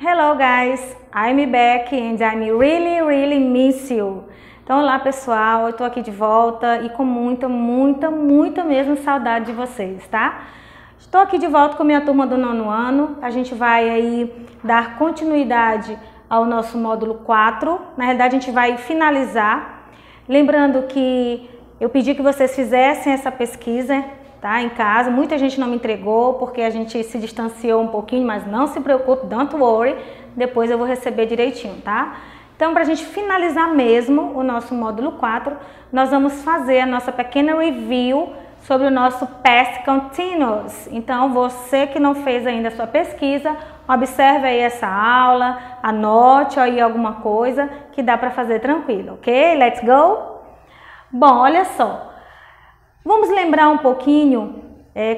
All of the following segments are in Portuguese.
Hello guys, I'm back and I really miss you. Então olá pessoal, eu tô aqui de volta e com muita mesmo saudade de vocês, tá? Estou aqui de volta com minha turma do 9º ano. A gente vai aí dar continuidade ao nosso módulo 4. Na realidade a gente vai finalizar. Lembrando que eu pedi que vocês fizessem essa pesquisa, tá, em casa. Muita gente não me entregou porque a gente se distanciou um pouquinho, mas não se preocupe, don't worry, depois eu vou receber direitinho, tá? Então, para a gente finalizar mesmo o nosso módulo 4, nós vamos fazer a nossa pequena review sobre o nosso Past Continuous. Então, você que não fez ainda a sua pesquisa, observe aí essa aula, anote aí alguma coisa que dá para fazer tranquilo, ok? Let's go? Bom, olha só. Vamos lembrar um pouquinho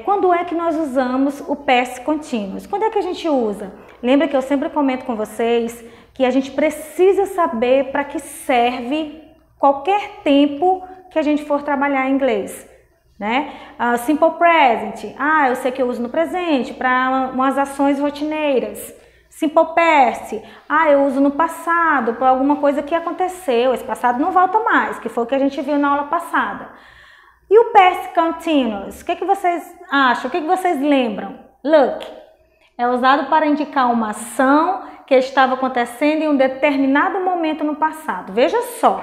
quando é que nós usamos o Past Continuous. Quando é que a gente usa? Lembra que eu sempre comento com vocês que a gente precisa saber para que serve qualquer tempo que a gente for trabalhar em inglês, né? Simple Present, eu sei que eu uso no presente para umas ações rotineiras. Simple Past, eu uso no passado para alguma coisa que aconteceu, esse passado não volta mais, que foi o que a gente viu na aula passada. E o Past Continuous, o que vocês acham? O que vocês lembram? Look, é usado para indicar uma ação que estava acontecendo em um determinado momento no passado. Veja só,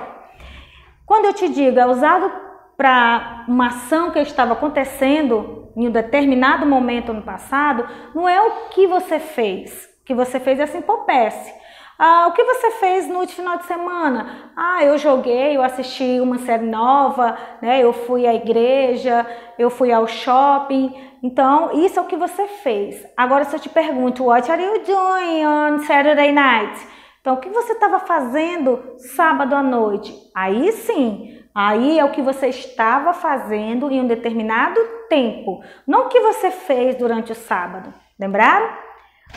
quando eu te digo é usado para uma ação que estava acontecendo em um determinado momento no passado, não é o que você fez. O que você fez é Simple Past. O que você fez no último final de semana? Eu joguei, eu assisti uma série nova, né? Eu fui à igreja, eu fui ao shopping. Então, isso é o que você fez. Agora, se eu te pergunto, what are you doing on Saturday night? Então, o que você estava fazendo sábado à noite? Aí sim, aí é o que você estava fazendo em um determinado tempo. Não o que você fez durante o sábado. Lembraram?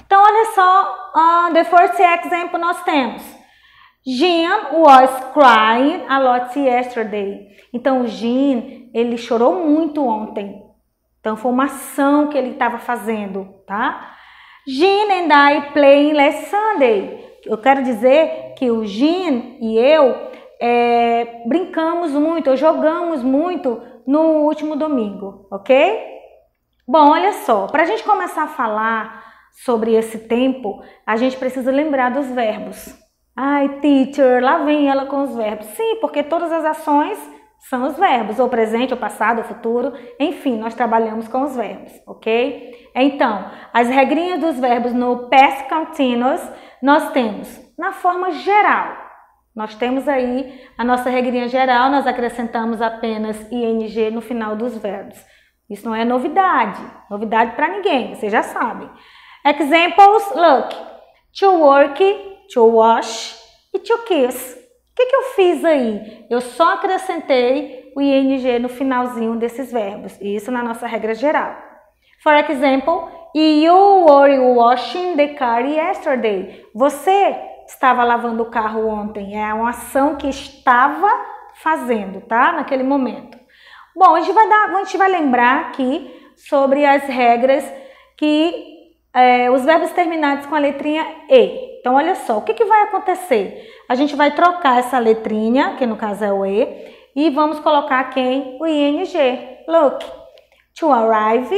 Então, olha só, the first example nós temos. Jean was crying a lot yesterday. Então, o Jean, ele chorou muito ontem. Então, foi uma ação que ele estava fazendo, tá? Jean and I playing last Sunday. Eu quero dizer que o Jean e eu brincamos muito, jogamos muito no último domingo, ok? Bom, olha só, para a gente começar a falar sobre esse tempo, a gente precisa lembrar dos verbos. Teacher, lá vem ela com os verbos. Sim, porque todas as ações são os verbos, ou presente, ou passado, ou futuro, enfim, nós trabalhamos com os verbos, ok? Então, as regrinhas dos verbos no Past Continuous, nós temos na forma geral. Nós temos aí a nossa regrinha geral, nós acrescentamos apenas ing no final dos verbos. Isso não é novidade para ninguém, vocês já sabem. Examples, look, to work, to wash e to kiss. O que eu fiz aí? Eu só acrescentei o ing no finalzinho desses verbos, isso na nossa regra geral. For example, you were washing the car yesterday. Você estava lavando o carro ontem, é uma ação que estava fazendo, tá? Naquele momento. Bom, a gente vai lembrar aqui sobre as regras que os verbos terminados com a letrinha E. Então, olha só, o que vai acontecer? A gente vai trocar essa letrinha, que no caso é o E, e vamos colocar quem? O ing. Look, to arrive,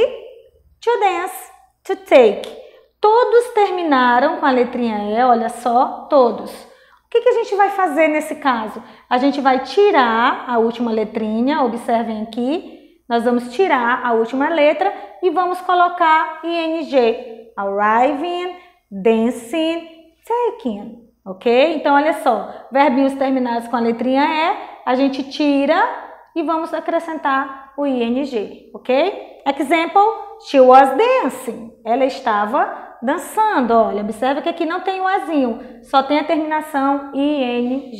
to dance, to take. Todos terminaram com a letrinha E, olha só, todos. O que a gente vai fazer nesse caso? A gente vai tirar a última letrinha, observem aqui, nós vamos tirar a última letra e vamos colocar ing. Arriving, dancing, taking, ok? Então, olha só, verbinhos terminados com a letrinha E, a gente tira e vamos acrescentar o ing, ok? Example, she was dancing. Ela estava dançando, olha, observa que aqui não tem o azinho, só tem a terminação ing.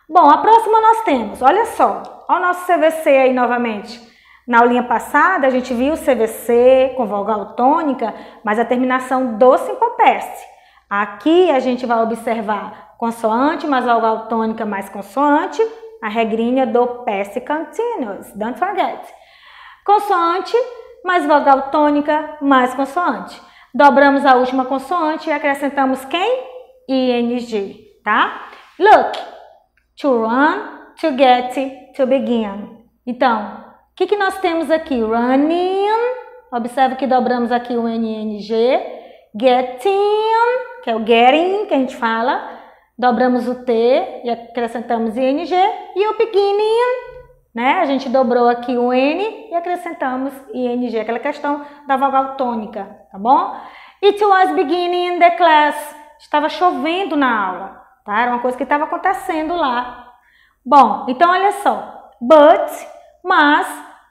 Bom, a próxima nós temos, olha só, olha o nosso CVC aí novamente. Na aulinha passada, a gente viu o CVC com vogal tônica, mas a terminação do Simple Past. Aqui a gente vai observar consoante mais vogal tônica mais consoante, a regrinha do Past Continuous, don't forget. Consoante mais vogal tônica mais consoante. Dobramos a última consoante e acrescentamos quem? ING, tá? Look, to run, to get, to begin. Então, o que nós temos aqui? Running, observe que dobramos aqui o NNG, getting, que é o getting, que a gente fala, dobramos o T e acrescentamos ING, e o beginning, né? A gente dobrou aqui o N e acrescentamos ING, aquela questão da vogal tônica, tá bom? It was beginning in the class, estava chovendo na aula, tá? Era uma coisa que estava acontecendo lá. Bom, então olha só, but, mas,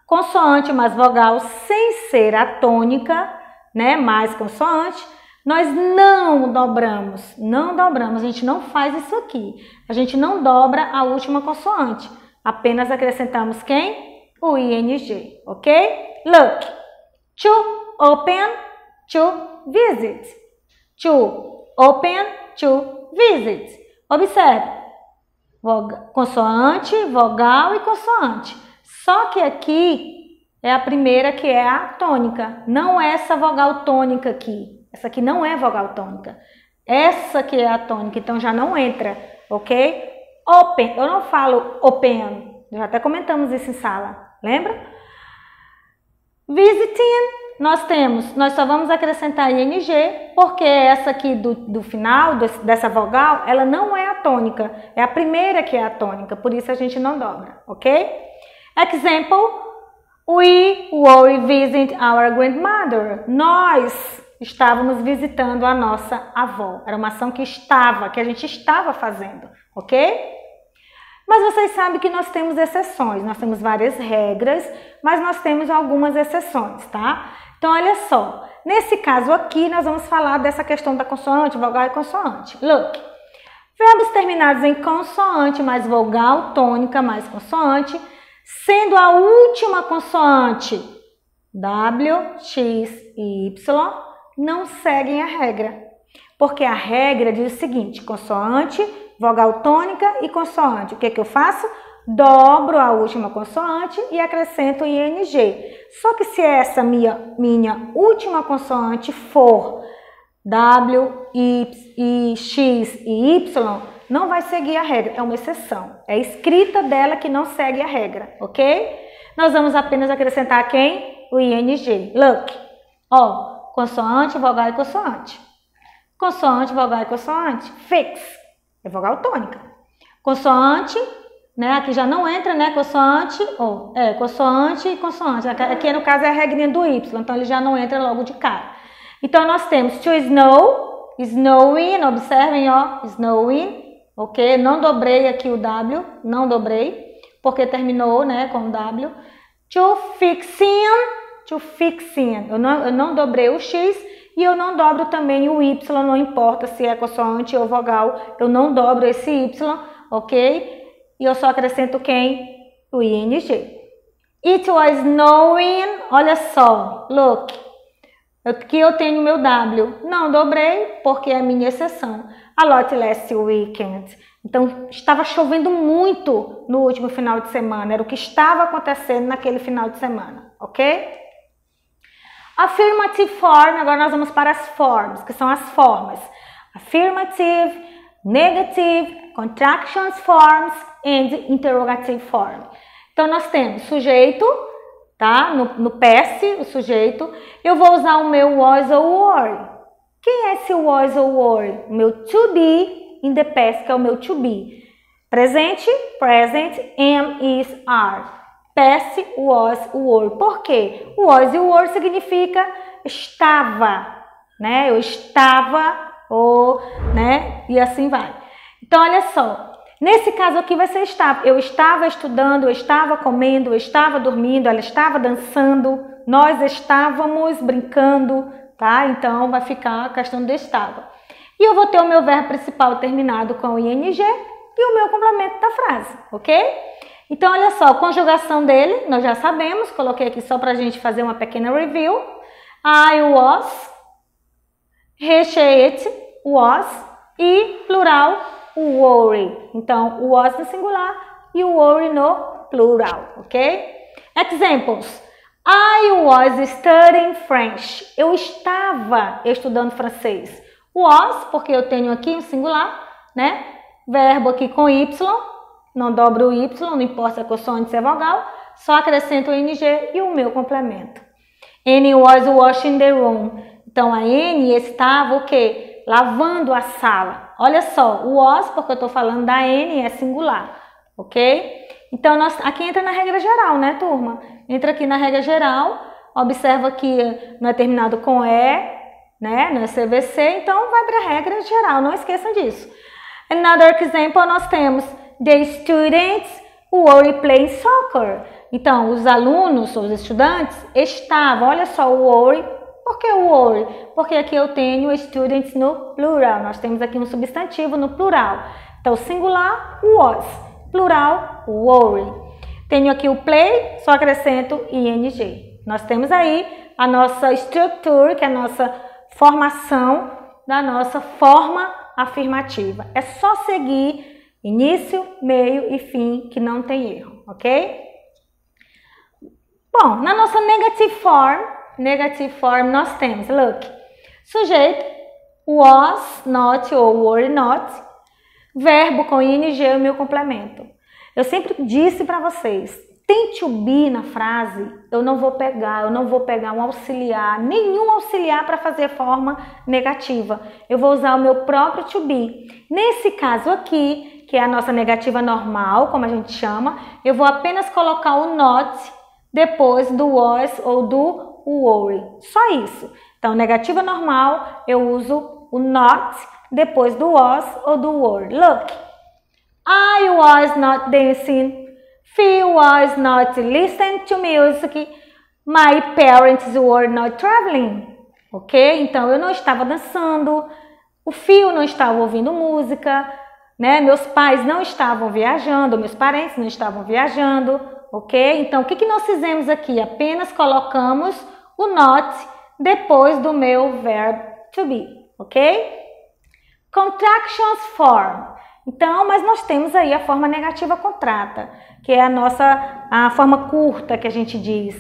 consoante mais vogal sem ser a tônica, né? Mais consoante, nós não dobramos, a gente não faz isso aqui. A gente não dobra a última consoante, apenas acrescentamos quem? O ING, ok? Look, to open, to visit. To open, to visit. Observe, consoante, vogal e consoante. Só que aqui é a primeira que é a tônica, não é essa vogal tônica aqui. Essa aqui não é vogal tônica. Essa que é a tônica, então já não entra, ok? Open, eu não falo open, já até comentamos isso em sala, lembra? Visiting, nós só vamos acrescentar ING, porque essa aqui do final, dessa vogal, ela não é a tônica, é a primeira que é a tônica, por isso a gente não dobra, ok? Example, we were visiting our grandmother. Nós estávamos visitando a nossa avó. Era uma ação que a gente estava fazendo, ok? Mas vocês sabem que nós temos exceções, nós temos várias regras, mas nós temos algumas exceções, tá? Então, olha só, nesse caso aqui, nós vamos falar dessa questão da consoante, vogal e consoante. Look, verbos terminados em consoante mais vogal, tônica mais consoante, sendo a última consoante W, X e Y, não seguem a regra, porque a regra diz o seguinte, consoante, vogal tônica e consoante. O que eu faço? Dobro a última consoante e acrescento ING. Só que se essa minha última consoante for W, X e Y, não vai seguir a regra, é uma exceção. É a escrita dela que não segue a regra, ok? Nós vamos apenas acrescentar quem? O ING. Look, ó. Consoante, vogal e consoante. Consoante, vogal e consoante. Fix, é vogal tônica. Consoante, né? Aqui já não entra, né? Consoante, consoante e consoante. Aqui no caso é a regrinha do Y, então ele já não entra logo de cara. Então nós temos to snow, snowing, observem, ó, snowing, ok? Não dobrei aqui o W, não dobrei, porque terminou, né, com o W. To fixing. To fixing, eu não dobrei o X e eu não dobro também o Y, não importa se é consoante ou vogal, eu não dobro esse Y, ok? E eu só acrescento quem? O ING. It was snowing, olha só, look, aqui eu tenho meu W, não dobrei porque é a minha exceção. A lot last weekend, então estava chovendo muito no último final de semana, era o que estava acontecendo naquele final de semana, ok? Affirmative form, agora nós vamos para as formas, que são as formas. Affirmative, negative, contractions forms and interrogative form. Então nós temos sujeito, tá? No past, o sujeito. Eu vou usar o meu was ou were. Quem é esse was ou were? O meu to be in the past, que é o meu to be. Presente, present, am, is, are. Past, was, were. Por quê? Was e were significa estava, né? Eu estava, ou, né? E assim vai. Então, olha só. Nesse caso aqui vai ser estava. Eu estava estudando, eu estava comendo, eu estava dormindo, ela estava dançando, nós estávamos brincando, tá? Então, vai ficar a questão de estava. E eu vou ter o meu verbo principal terminado com o ING e o meu complemento da frase, ok? Então, olha só, a conjugação dele, nós já sabemos, coloquei aqui só para a gente fazer uma pequena review. I was, he, she, it, was e plural, worry. Então, o was no singular e o worry no plural, ok? Examples. I was studying French. Eu estava estudando francês. Was, porque eu tenho aqui um singular, né? Verbo aqui com Y, não dobro o Y, não importa se é consoante, se é vogal, só acrescento o NG e o meu complemento. Annie was washing the room. Então, a Annie estava o quê? Lavando a sala. Olha só, o was, porque eu estou falando da Annie, é singular, ok? Então, aqui entra na regra geral, né, turma? Entra aqui na regra geral, observa que não é terminado com E, né, não é CVC, então vai para a regra geral, não esqueçam disso. Another example, nós temos the students were playing soccer. Então, os alunos, os estudantes, estavam, olha só o were, por que o were? Porque aqui eu tenho students no plural, nós temos aqui um substantivo no plural. Então, singular, was, plural, were. Tenho aqui o play, só acrescento ing. Nós temos aí a nossa estrutura, que é a nossa formação da nossa forma afirmativa. É só seguir início, meio e fim, que não tem erro, ok? Bom, na nossa negative form nós temos, look, sujeito, was not ou were not, verbo com ing e o meu complemento. Eu sempre disse para vocês, tem to be na frase, eu não vou pegar um auxiliar, nenhum auxiliar para fazer forma negativa. Eu vou usar o meu próprio to be. Nesse caso aqui, que é a nossa negativa normal, como a gente chama, eu vou apenas colocar o not depois do was ou do were. Só isso. Então, negativa normal, eu uso o not depois do was ou do were. Look, I was not dancing. Phil was not listening to music. My parents were not traveling. Ok? Então, eu não estava dançando. O Phil não estava ouvindo música. Né? Meus pais não estavam viajando. Meus parentes não estavam viajando. Ok? Então, o que nós fizemos aqui? Apenas colocamos o not depois do meu verbo to be. Ok? Contractions form. Então, mas nós temos aí a forma negativa contrata, que é a forma curta que a gente diz.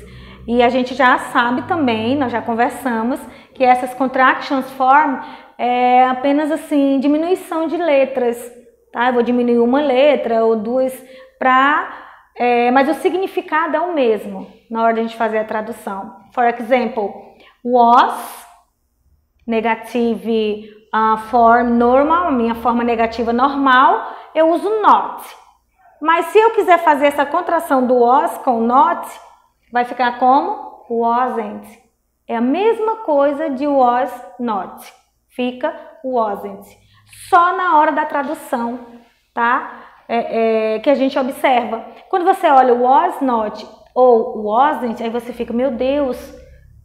E a gente já sabe também, nós já conversamos, que essas contractions form é apenas assim, diminuição de letras, tá? Eu vou diminuir uma letra ou duas mas o significado é o mesmo na hora de a gente fazer a tradução. For example, was, negative form normal, a minha forma negativa normal, eu uso not. Mas se eu quiser fazer essa contração do was com not, vai ficar como wasn't. É a mesma coisa de was not. Fica wasn't. Só na hora da tradução, tá? Que a gente observa. Quando você olha was not ou wasn't, aí você fica, meu Deus,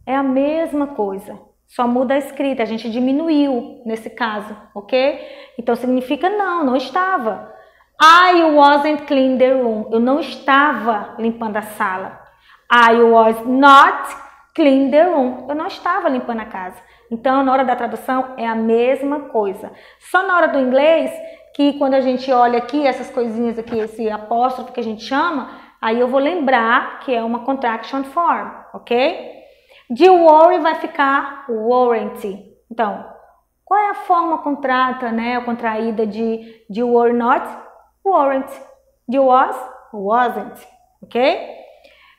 é a mesma coisa. Só muda a escrita, a gente diminuiu nesse caso, ok? Então significa não estava. I wasn't cleaning the room. Eu não estava limpando a sala. I was not cleaning the room. Eu não estava limpando a casa. Então, na hora da tradução, é a mesma coisa. Só na hora do inglês, que quando a gente olha aqui, essas coisinhas aqui, esse apóstrofo que a gente chama, aí eu vou lembrar que é uma contraction form, ok? De worry vai ficar warranty. Então, qual é a forma contrata, né, ou contraída de were not? Warrant. De was? Wasn't. Ok?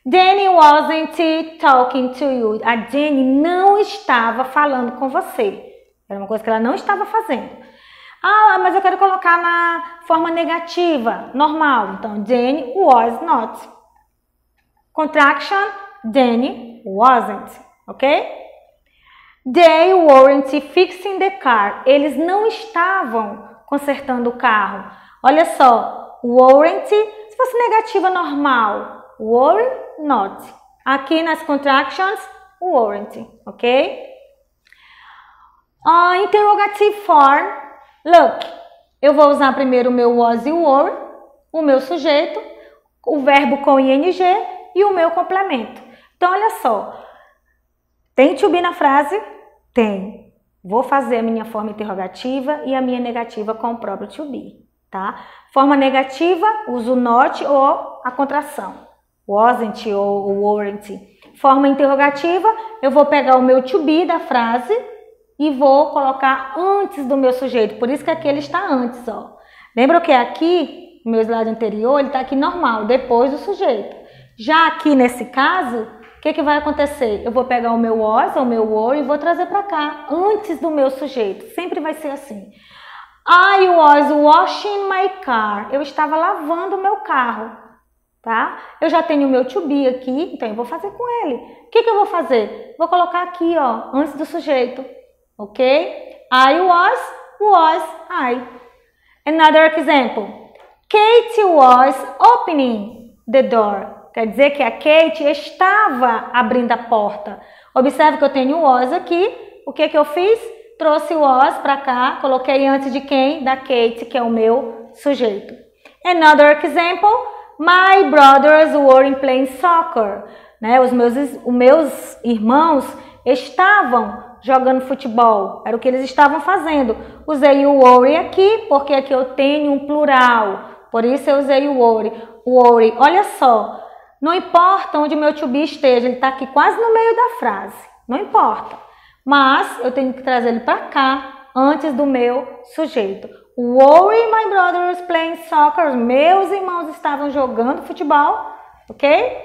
Jenny wasn't talking to you. A Jenny não estava falando com você. Era uma coisa que ela não estava fazendo. Ah, mas eu quero colocar na forma negativa, normal. Então, Jenny was not. Contraction, Jenny wasn't. Ok? They weren't fixing the car. Eles não estavam consertando o carro. Olha só, weren't, se fosse negativa normal, were not. Aqui nas contractions, weren't, ok? Interrogative form, look, eu vou usar primeiro o meu was e were, o meu sujeito, o verbo com ing e o meu complemento. Então, olha só, tem to be na frase? Tem. Vou fazer a minha forma interrogativa e a minha negativa com o próprio to be. Tá? Forma negativa, uso not ou a contração. wasn't ou weren't. Forma interrogativa, eu vou pegar o meu to be da frase e vou colocar antes do meu sujeito. Por isso que aqui ele está antes, ó. Lembra que aqui, no meu slide anterior, ele está aqui normal, depois do sujeito. Já aqui nesse caso, o que vai acontecer? Eu vou pegar o meu was, o meu were e vou trazer para cá, antes do meu sujeito. Sempre vai ser assim. I was washing my car. Eu estava lavando o meu carro, tá? Eu já tenho o meu to be aqui, então eu vou fazer com ele. O que eu vou fazer? Vou colocar aqui, ó, antes do sujeito, ok? I was I. Another example. Kate was opening the door. Quer dizer que a Kate estava abrindo a porta. Observe que eu tenho o was aqui. O que eu fiz? Trouxe o was para cá, coloquei antes de quem? Da Kate, que é o meu sujeito. Another example. My brothers were playing soccer. Né? Os meus irmãos estavam jogando futebol. Era o que eles estavam fazendo. Usei o were aqui, porque aqui eu tenho um plural. Por isso eu usei o were. Were. Olha só. Não importa onde o meu to be esteja, ele está aqui quase no meio da frase. Não importa. Mas eu tenho que trazer ele para cá, antes do meu sujeito. Were my brothers playing soccer? Meus irmãos estavam jogando futebol, ok?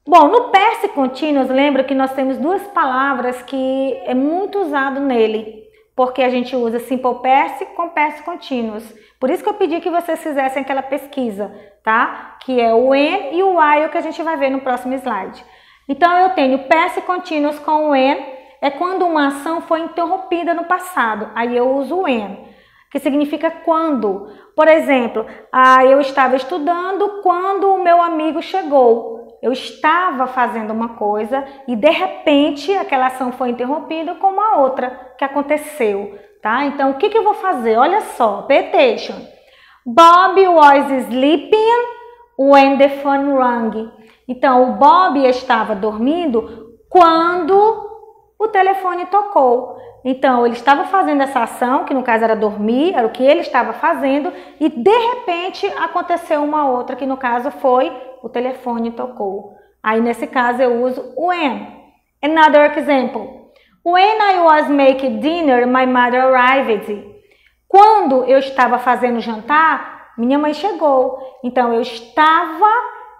Bom, no past continuous, lembra que nós temos duas palavras que é muito usado nele, porque a gente usa simple past com past continuous. Por isso que eu pedi que vocês fizessem aquela pesquisa, tá? Que é o when e o while, que a gente vai ver no próximo slide. Então, eu tenho past continuous com when, é quando uma ação foi interrompida no passado. Aí eu uso when, que significa quando. Por exemplo, eu estava estudando quando o meu amigo chegou. Eu estava fazendo uma coisa e, de repente, aquela ação foi interrompida com uma outra que aconteceu, tá? Então, o que eu vou fazer? Olha só, pay attention. Bob was sleeping when the phone rang. Então, o Bob estava dormindo quando o telefone tocou. Então, ele estava fazendo essa ação, que no caso era dormir, era o que ele estava fazendo, e de repente aconteceu uma outra, que no caso foi o telefone tocou. Aí, nesse caso, eu uso when. Another example. When I was making dinner, my mother arrived. Quando eu estava fazendo jantar, minha mãe chegou. Então, eu estava,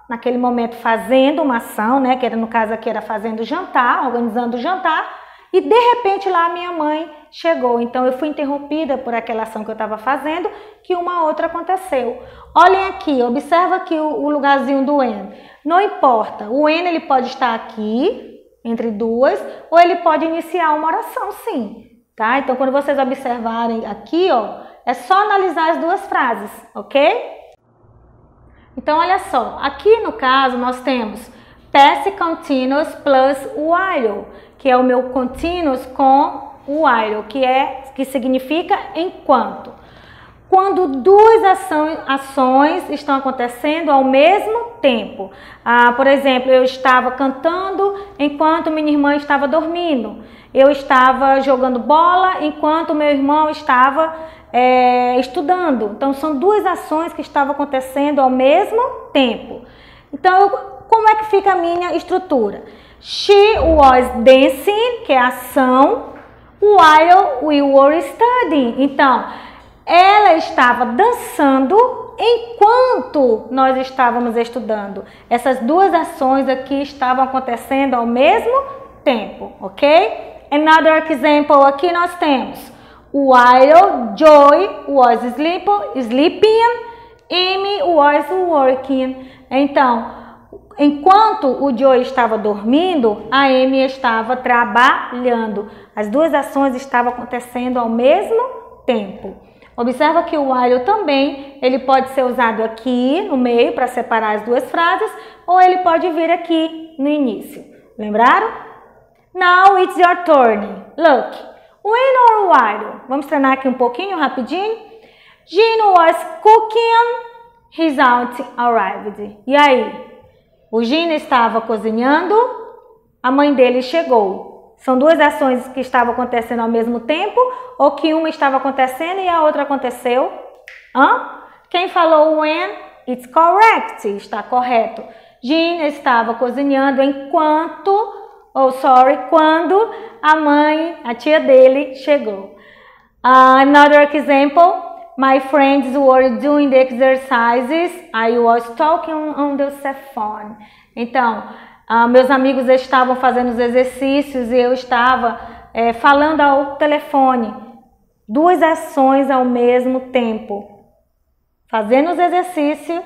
naquele momento, fazendo uma ação, né? Que era, no caso aqui, era fazendo jantar, organizando o jantar. E, de repente, lá minha mãe chegou. Então, eu fui interrompida por aquela ação que eu estava fazendo, que uma outra aconteceu. Olhem aqui, observa aqui o lugarzinho do when. Não importa, o when ele pode estar aqui, entre duas, ou ele pode iniciar uma oração, sim. Tá? Então, quando vocês observarem aqui, ó, é só analisar as duas frases, ok? Então, olha só, aqui no caso nós temos past continuous plus while, que é o meu continuous com while, que significa enquanto. Quando duas ações estão acontecendo ao mesmo tempo. Por exemplo, eu estava cantando enquanto minha irmã estava dormindo. Eu estava jogando bola enquanto meu irmão estava estudando. Então, são duas ações que estavam acontecendo ao mesmo tempo. Então, como é que fica a minha estrutura? She was dancing, que é a ação, while we were studying. Então, ela estava dançando enquanto nós estávamos estudando. Essas duas ações aqui estavam acontecendo ao mesmo tempo, ok? Another example, aqui nós temos while Joy was sleeping, Amy was working. Então, enquanto o Joy estava dormindo, a Amy estava trabalhando. As duas ações estavam acontecendo ao mesmo tempo. Observa que o while também, ele pode ser usado aqui no meio para separar as duas frases, ou ele pode vir aqui no início. Lembraram? Now it's your turn. Look, when or while? Vamos treinar aqui um pouquinho, rapidinho. Gino was cooking, his aunt arrived. E aí? O Gino estava cozinhando, a mãe dele chegou. São duas ações que estavam acontecendo ao mesmo tempo, ou que uma estava acontecendo e a outra aconteceu? Quem falou when? It's correct. Está correto. Jean estava cozinhando quando a tia dele chegou. Another example. My friends were doing the exercises. I was talking on the cell phone. Então, meus amigos estavam fazendo os exercícios e eu estava falando ao telefone. Duas ações ao mesmo tempo. Fazendo os exercícios,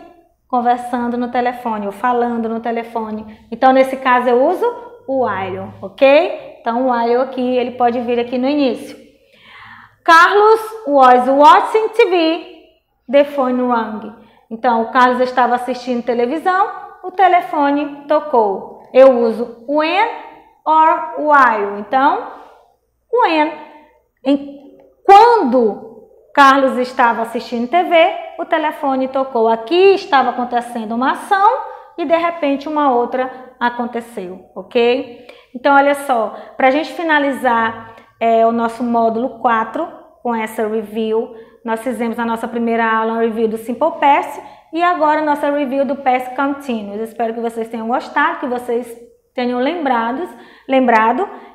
conversando no telefone ou falando no telefone. Então, nesse caso, eu uso o while, ok? Então, o while aqui, ele pode vir aqui no início. Carlos was watching TV, the phone rang. Então, o Carlos estava assistindo televisão, o telefone tocou. Eu uso when or while. Então, when. Quando Carlos estava assistindo TV, o telefone tocou. Aqui estava acontecendo uma ação e, de repente, uma outra aconteceu, ok? Então, olha só, para a gente finalizar o nosso módulo 4 com essa review, nós fizemos a nossa primeira aula, uma review do Simple Past e agora a nossa review do Past Continuous. Espero que vocês tenham gostado, que vocês tenham lembrado.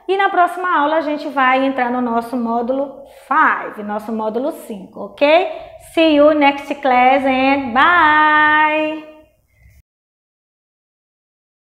E na próxima aula a gente vai entrar no nosso módulo 5, nosso módulo 5, ok? See you next class and bye!